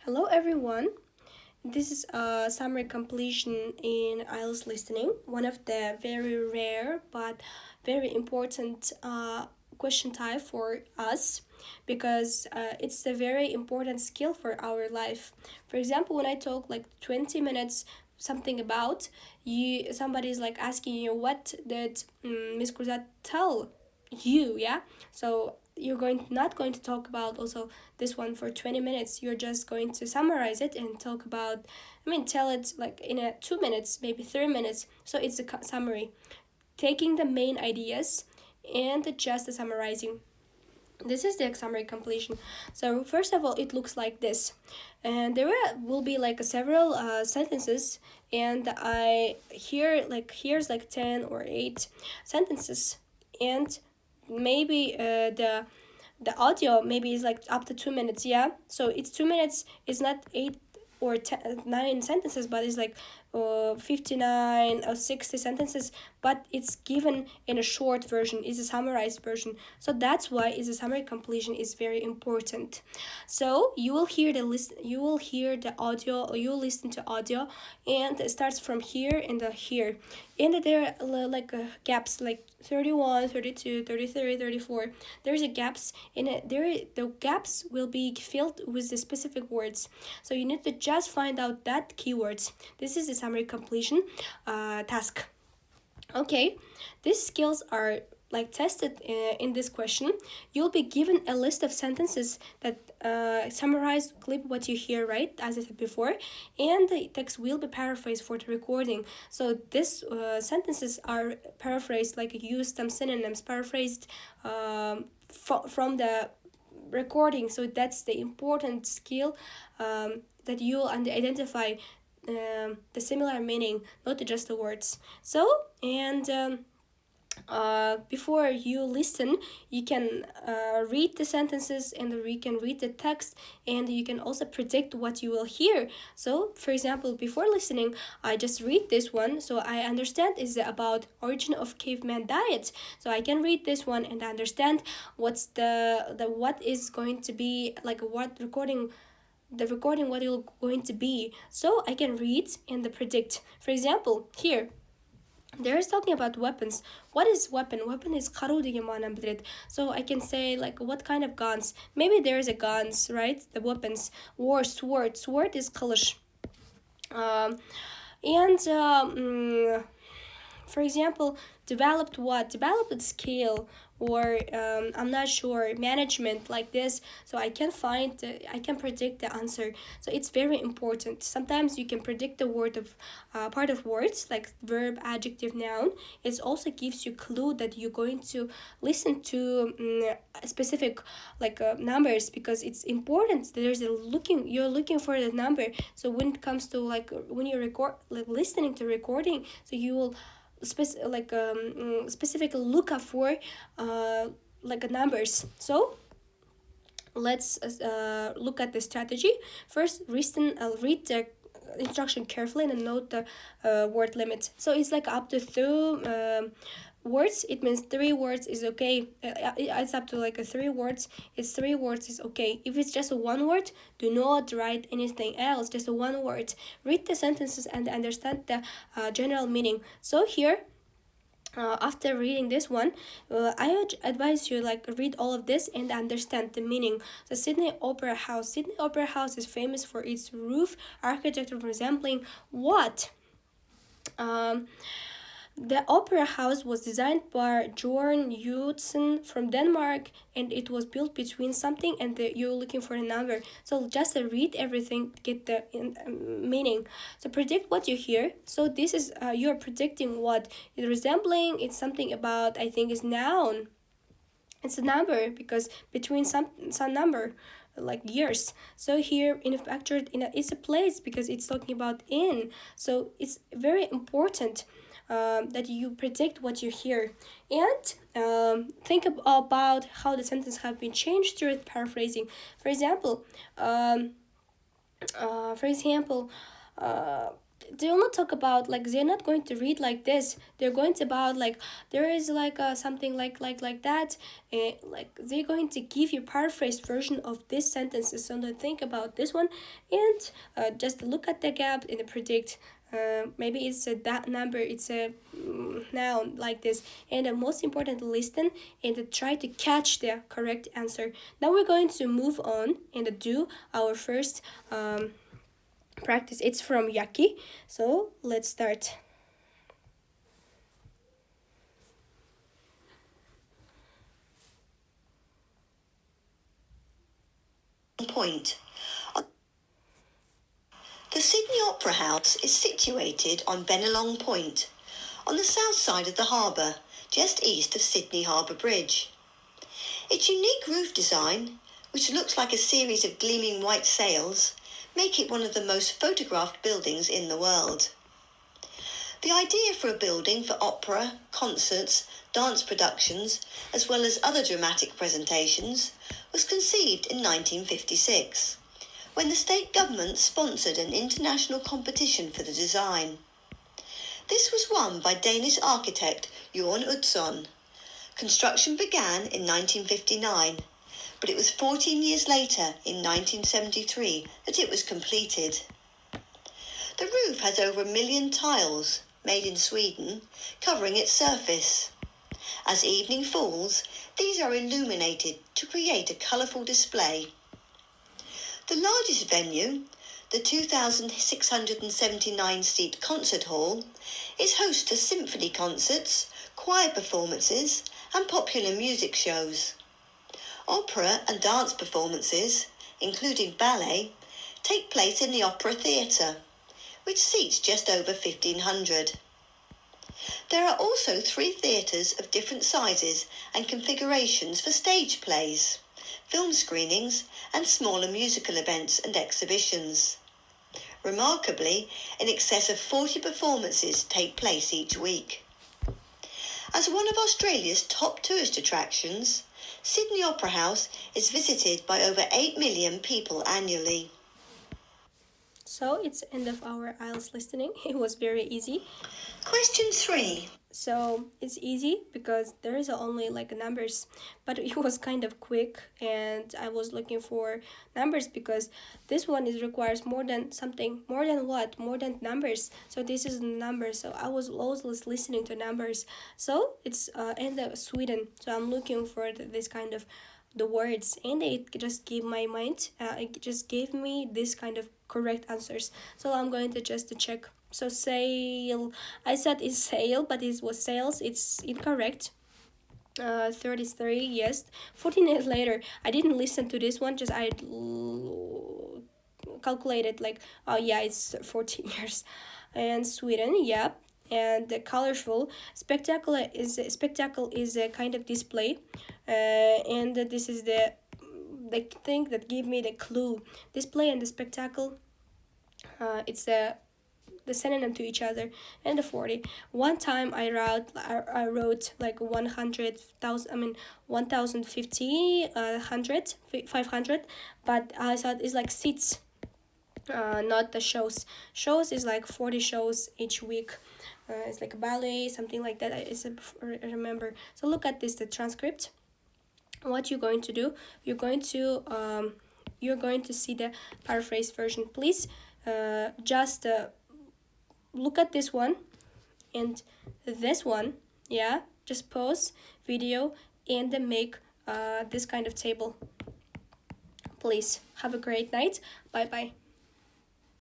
Hello, everyone. This is a summary completion in IELTS listening, one of the very rare but very important question type for us because it's a very important skill for our life. For example, when I talk like 20 minutes something about you, somebody's like asking you what did Miss Cruzat tell you, yeah? So you're going not going to talk about also this one for 20 minutes. You're just going to summarize it and talk about, tell it like in a 2 minutes, maybe 3 minutes. So it's a summary, taking the main ideas and just the summarizing. This is the summary completion. So first of all, it looks like this, and there will be like several sentences, and I here like here's like 10 or 8 sentences, and maybe the audio maybe is like up to 2 minutes, yeah. So it's 2 minutes. It's not 8 or 9 sentences, but it's like 59 or 60 sentences, but it's given in a short version. It's a summarized version. So that's why is a summary completion is very important. So you will hear the list. You will hear the audio, or you will listen to audio, and it starts from here and here, and there are like gaps like 31, 32, 33, 34. There's a gaps in it. The gaps will be filled with the specific words. So you need to just find out that keywords. This is the summary completion task. Okay, these skills are like tested in this question. You'll be given a list of sentences that summarize clip what you hear, right, as I said before, and the text will be paraphrased for the recording. So these sentences are paraphrased, like use some synonyms, paraphrased from the recording. So that's the important skill, that you'll identify the similar meaning, not just the words. So, and before you listen, you can read the sentences, and you can read the text, and you can also predict what you will hear. So for example, before listening, I just read this one, so I understand is about origin of caveman diet. So I can read this one and understand what's the what is going to be like, what recording, the recording what it's going to be. So I can read and predict. For example, here there is talking about weapons. What is weapon? Weapon is قارود يا جماعة. So I can say like what kind of guns. Maybe there is a guns, right? The weapons. War, sword. Sword is قلش. And for example, developed what? Developed skill, or I'm not sure, management, like this. So I can find, I can predict the answer. So it's very important. Sometimes you can predict the word of part of words like verb, adjective, noun. It also gives you clue that you're going to listen to specific like numbers, because it's important. There's a looking, you're looking for the number. So when it comes to like when you record, like listening to recording, so you will specific look up for like numbers. So let's look at the strategy. First, listen, read the instruction carefully and note the word limit. So it's like up to two words. It means 3 words is okay. It's up to like 3 words. It's 3 words is okay. If it's just 1 word, do not write anything else. Just 1 word. Read the sentences and understand the general meaning. So here, after reading this one, I would advise you like read all of this and understand the meaning. The Sydney Opera House. Sydney Opera House is famous for its roof architecture resembling what? The opera house was designed by Jorn Utzon from Denmark, and it was built between something and you're looking for a number. So just read everything, get the meaning. So predict what you hear. So this is you're predicting what it's resembling. It's something about, I think, is noun. It's a number because between some number like years. So here manufactured in it's a place because it's talking about in. So it's very important that you predict what you hear, and think about how the sentence have been changed through paraphrasing. For example, uh, they will not talk about, like, they're not going to read like this. They're going to about, like, there is like something like that, like they're going to give you paraphrased version of this sentences. So don't think about this one, and just look at the gap and predict. Maybe it's a that number, it's a noun like this, and most important, listen and try to catch the correct answer. Now we're going to move on and do our first practice. It's from Yaki, so let's start. Point. The Sydney Opera House is situated on Bennelong Point, on the south side of the harbour, just east of Sydney Harbour Bridge. Its unique roof design, which looks like a series of gleaming white sails, make it one of the most photographed buildings in the world. The idea for a building for opera, concerts, dance productions, as well as other dramatic presentations, was conceived in 1956, when the state government sponsored an international competition for the design. This was won by Danish architect Jorn Utzon. Construction began in 1959, but it was 14 years later, in 1973, that it was completed. The roof has over 1 million tiles, made in Sweden, covering its surface. As evening falls, these are illuminated to create a colourful display. The largest venue, the 2,679-seat concert hall, is host to symphony concerts, choir performances, and popular music shows. Opera and dance performances, including ballet, take place in the Opera Theatre, which seats just over 1,500. There are also 3 theatres of different sizes and configurations for stage plays, film screenings, and smaller musical events and exhibitions. Remarkably, in excess of 40 performances take place each week. As one of Australia's top tourist attractions, Sydney Opera House is visited by over 8 million people annually. So it's end of our IELTS listening. It was very easy. Question 3. So it's easy because there is only like numbers, but it was kind of quick, and I was looking for numbers because this one is requires more than something, more than what, more than numbers. So this is numbers. So I was always listening to numbers. So it's in the Sweden. So I'm looking for this kind of the words, and it just gave my mind. It just gave me this kind of correct answers. So I'm going to just to check. So sail, I said it's sail, but it was sales. It's incorrect. 33, yes. 14 years later, I didn't listen to this one. Just I calculated like, oh yeah, it's 14 years. And Sweden, yep. And the colorful spectacle is a kind of display, and this is the thing that gave me the clue. Display and the spectacle, it's the synonym to each other. And the 40, one time I wrote like 100,000, I mean 1,050, 100, 500, but I thought it's like seats, not the shows. Shows is like 40 shows each week. It's like a ballet, something like that. I remember. So look at this, the transcript. What you're going to do, you're going to see the paraphrased version. Please just look at this one and this one. Yeah, just pause video and then make this kind of table. Please have a great night. Bye bye.